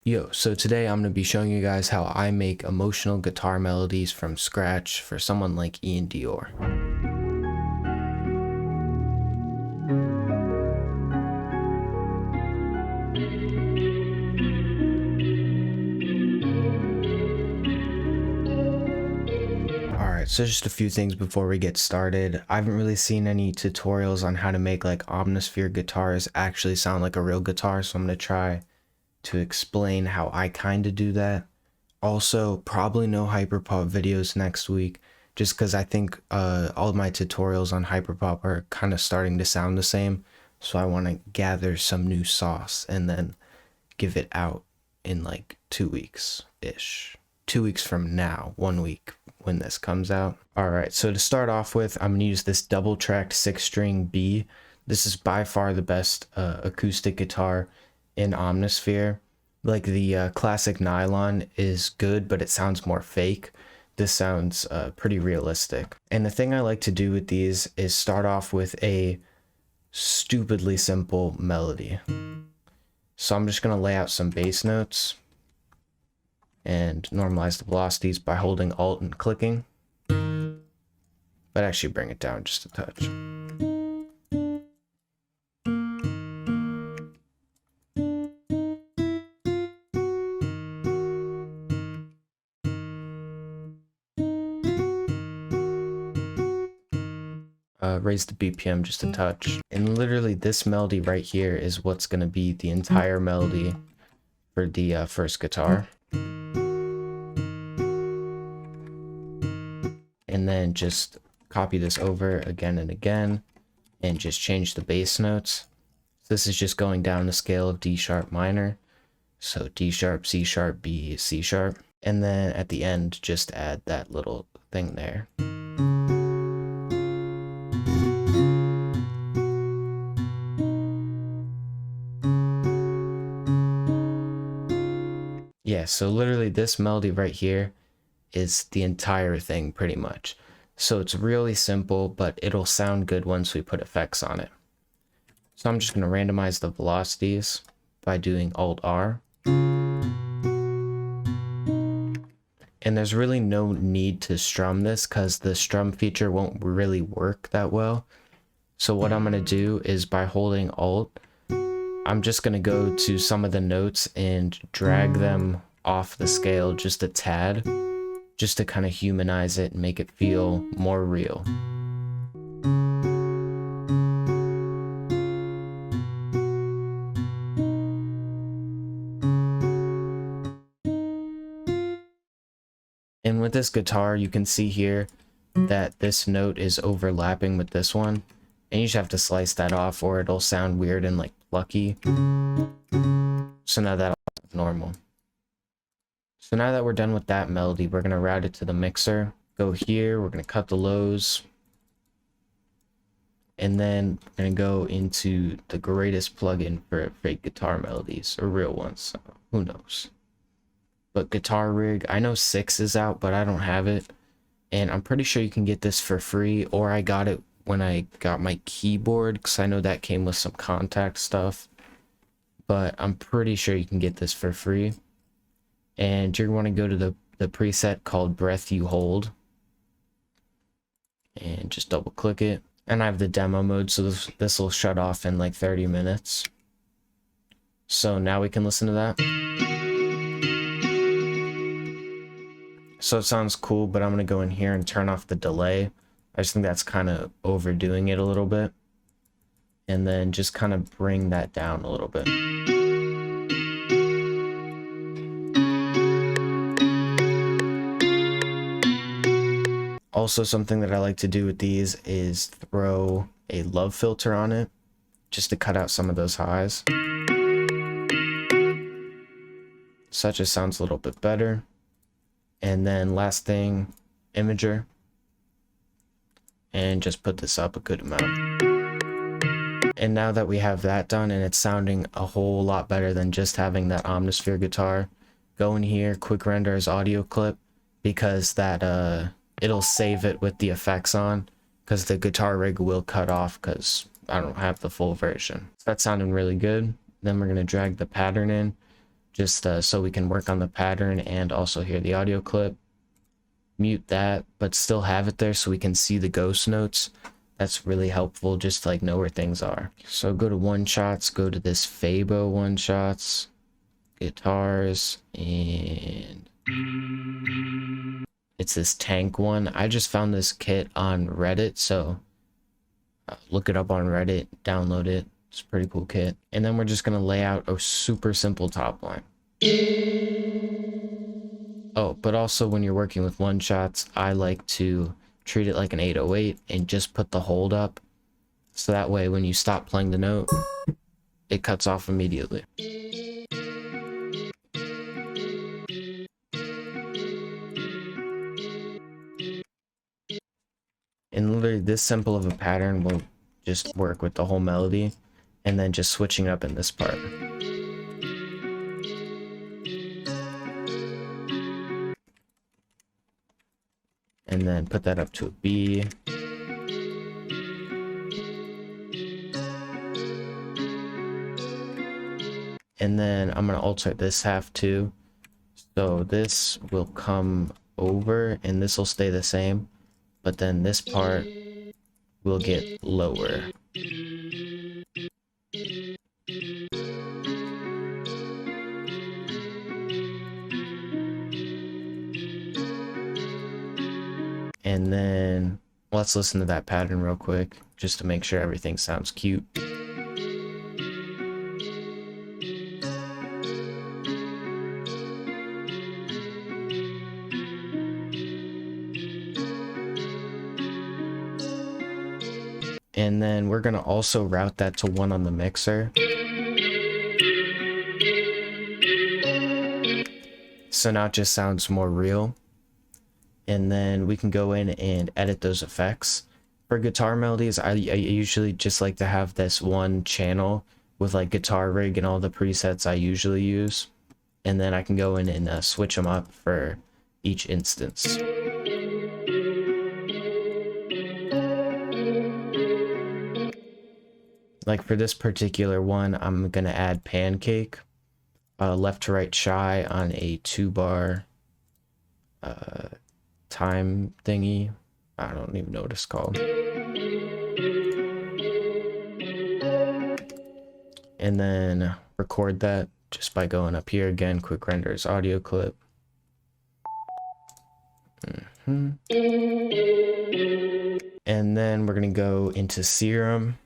Yo, so today I'm going to be showing you guys how I make emotional guitar melodies from scratch for someone like Iann Dior. Alright, so just a few things before we get started. I haven't really seen any tutorials on how to make like Omnisphere guitars actually sound like a real guitar, so I'm going to try to explain how I kind of do that. Also, probably no hyperpop videos next week, just because I think all of my tutorials on hyperpop are kind of starting to sound the same, so I want to gather some new sauce and then give it out in like 2 weeks ish. 2 weeks from now, 1 week when this comes out. Alright, so to start off with, I'm going to use this double tracked 6-string B. This is by far the best acoustic guitar in Omnisphere. Like the classic nylon is good, but it sounds more fake. This sounds pretty realistic. And the thing I like to do with these is start off with a stupidly simple melody. So I'm just going to lay out some bass notes and normalize the velocities by holding Alt and clicking, but actually bring it down just a touch. Raise the BPM just a touch. And literally this melody right here is what's going to be the entire melody for the first guitar. And then just copy this over again and again and just change the bass notes. This is just going down the scale of D sharp minor. So D sharp, C sharp, B, C sharp. And then at the end, just add that little thing there. Yeah, so literally this melody right here is the entire thing pretty much. So it's really simple, but it'll sound good once we put effects on it. So I'm just going to randomize the velocities by doing Alt-R. And there's really no need to strum this because the strum feature won't really work that well. So what I'm going to do is by holding Alt, I'm just going to go to some of the notes and drag them off the scale just a tad, just to kind of humanize it and make it feel more real. And with this guitar, you can see here that this note is overlapping with this one. And you just have to slice that off or it'll sound weird and like plucky. So now that's normal. So now that we're done with that melody, we're going to route it to the mixer. Go here, we're going to cut the lows. And then we're going to go into the greatest plugin for fake guitar melodies, or real ones, so who knows. But Guitar Rig, I know 6 is out, but I don't have it. And I'm pretty sure you can get this for free, or I got it when I got my keyboard, because I know that came with some contact stuff. But I'm pretty sure you can get this for free. And you're going to go to the preset called Breath You Hold. And just double click it. And I have the demo mode, so this will shut off in like 30 minutes. So now we can listen to that. So it sounds cool, but I'm going to go in here and turn off the delay. I just think that's kind of overdoing it a little bit. And then just kind of bring that down a little bit. Also, something that I like to do with these is throw a love filter on it, just to cut out some of those highs. So that just sounds a little bit better. And then last thing, Imager. And just put this up a good amount. And now that we have that done and it's sounding a whole lot better than just having that Omnisphere guitar, go in here, quick render as audio clip, because that it'll save it with the effects on, because the Guitar Rig will cut off because I don't have the full version. So that's sounding really good. Then we're going to drag the pattern in. just so we can work on the pattern and also hear the audio clip. Mute that, but still have it there so we can see the ghost notes. That's really helpful, just to like know where things are. So go to one shots, go to this Fabo one shots, guitars, and it's this tank one. I just found this kit on Reddit, so look it up on Reddit, download it. It's a pretty cool kit. And then we're just gonna lay out a super simple top line. Oh, but also when you're working with one shots, I like to treat it like an 808 and just put the hold up. So that way when you stop playing the note, it cuts off immediately. And literally this simple of a pattern will just work with the whole melody, and then just switching up in this part. And then put that up to a B. And then I'm gonna alter this half too. So this will come over and this will stay the same, but then this part will get lower. And then let's listen to that pattern real quick, just to make sure everything sounds cute. And then we're gonna also route that to 1 on the mixer. So now it just sounds more real. And then we can go in and edit those effects. For guitar melodies, I usually just like to have this one channel with like guitar rig and all the presets I usually use. And then I can go in and switch them up for each instance. Like for this particular one, I'm gonna add pancake, left to right shy on a 2-bar time thingy. I don't even know what it's called. And then record that just by going up here again, quick renders audio clip. And then we're gonna go into Serum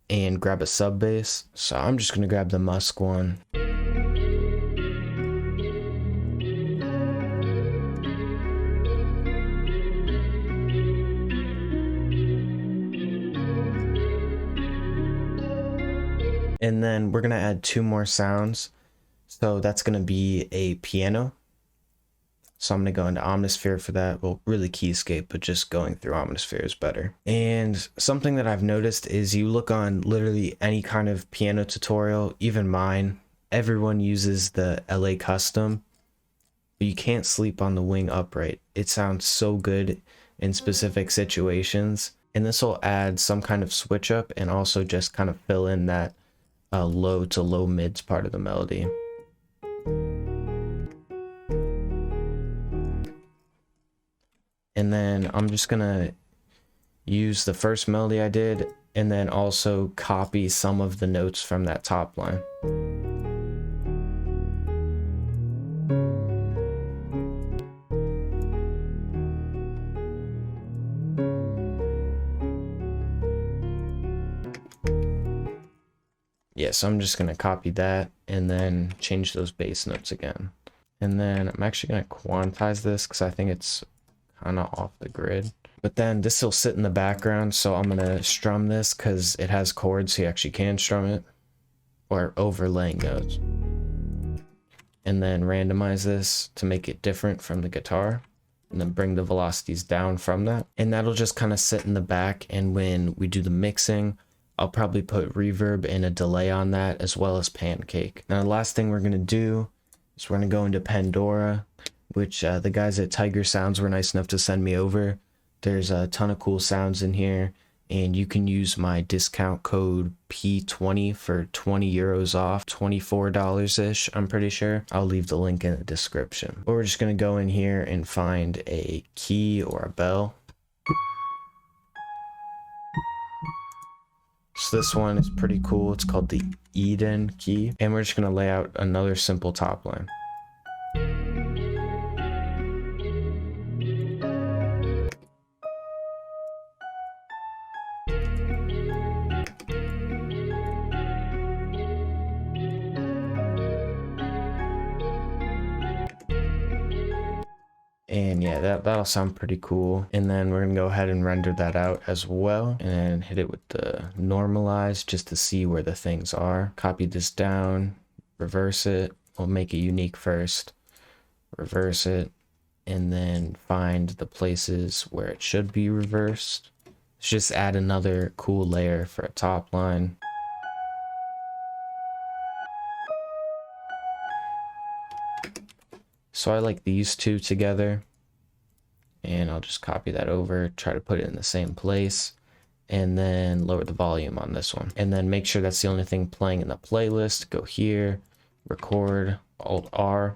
and grab a sub bass. So I'm just gonna grab the Musk one. And then we're gonna add 2 more sounds. So that's gonna be a piano. So I'm gonna go into Omnisphere for that. Well, really Keyscape, but just going through Omnisphere is better. And something that I've noticed is you look on literally any kind of piano tutorial, even mine, everyone uses the LA Custom. But you can't sleep on the wing upright. It sounds so good in specific situations. And this will add some kind of switch up and also just kind of fill in that low to low mids part of the melody. And then I'm just gonna use the first melody I did and then also copy some of the notes from that top line. Yeah, so I'm just gonna copy that and then change those bass notes again. And then I'm actually gonna quantize this because I think it's kind of off the grid. But then this will sit in the background, so I'm gonna strum this because it has chords, so you actually can strum it, or overlaying notes. And then randomize this to make it different from the guitar, and then bring the velocities down from that. And that'll just kind of sit in the back, and when we do the mixing, I'll probably put reverb and a delay on that, as well as pancake. Now the last thing we're gonna do is we're gonna go into Pandora, which the guys at Tiger Sounds were nice enough to send me over. There's a ton of cool sounds in here, and you can use my discount code P20 for 20 euros off, $24-ish, I'm pretty sure. I'll leave the link in the description. But we're just gonna go in here and find a key or a bell. So this one is pretty cool. It's called the iann key, and we're just gonna lay out another simple top line. And yeah, that'll sound pretty cool. And then we're gonna go ahead and render that out as well, and hit it with the normalize just to see where the things are. Copy this down, reverse it. We'll make it unique first, reverse it, and then find the places where it should be reversed. Let's just add another cool layer for a top line. So I like these two together, and I'll just copy that over, try to put it in the same place, and then lower the volume on this one. And then make sure that's the only thing playing in the playlist. Go here, record, Alt R.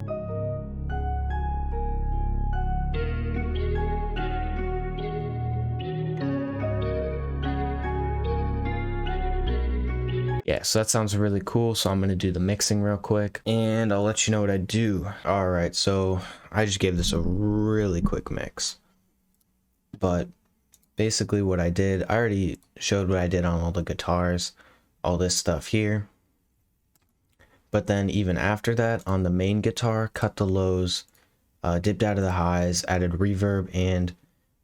Yeah, so that sounds really cool. So I'm going to do the mixing real quick, and I'll let you know what I do. All right, so I just gave this a really quick mix. But basically what I did, I already showed what I did on all the guitars, all this stuff here. But then even after that, on the main guitar, cut the lows, dipped out of the highs, added reverb and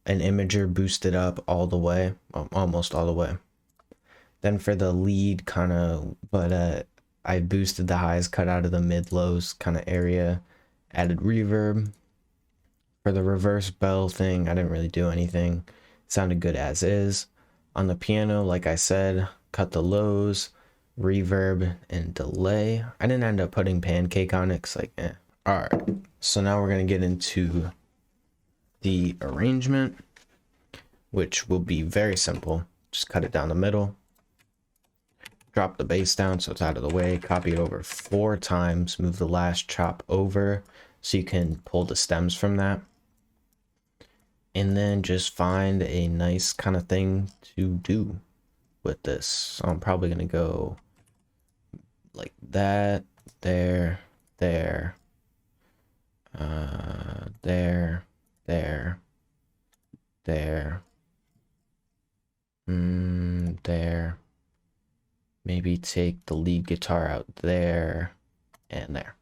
an imager, boosted up all the way, well, almost all the way. Then for the lead kind of, I boosted the highs, cut out of the mid lows kind of area, added reverb. For the reverse bell thing, I didn't really do anything. It sounded good as is. On the piano, like I said, cut the lows, reverb, and delay. I didn't end up putting pancake on it, cause like, eh. All right, so now we're gonna get into the arrangement, which will be very simple. Just cut it down the middle. Drop the bass down so it's out of the way, copy it over 4 times, move the last chop over so you can pull the stems from that. And then just find a nice kind of thing to do with this. So I'm probably going to go like that, there, there, there, there, there, there. Maybe take the lead guitar out there and there.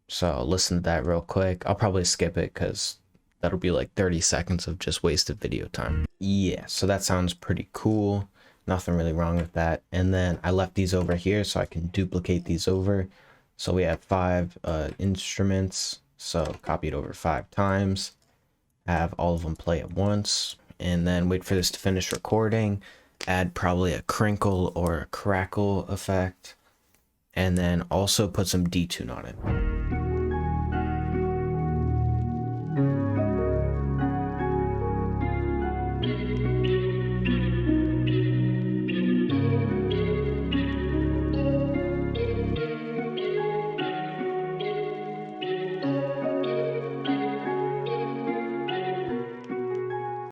So listen to that real quick. I'll probably skip it because that'll be like 30 seconds of just wasted video time. Yeah, so that sounds pretty cool. Nothing really wrong with that. And then I left these over here so I can duplicate these over. So we have 5 instruments. So copy it over 5 times. Have all of them play at once. And then wait for this to finish recording. Add probably a crinkle or a crackle effect, and then also put some detune on it.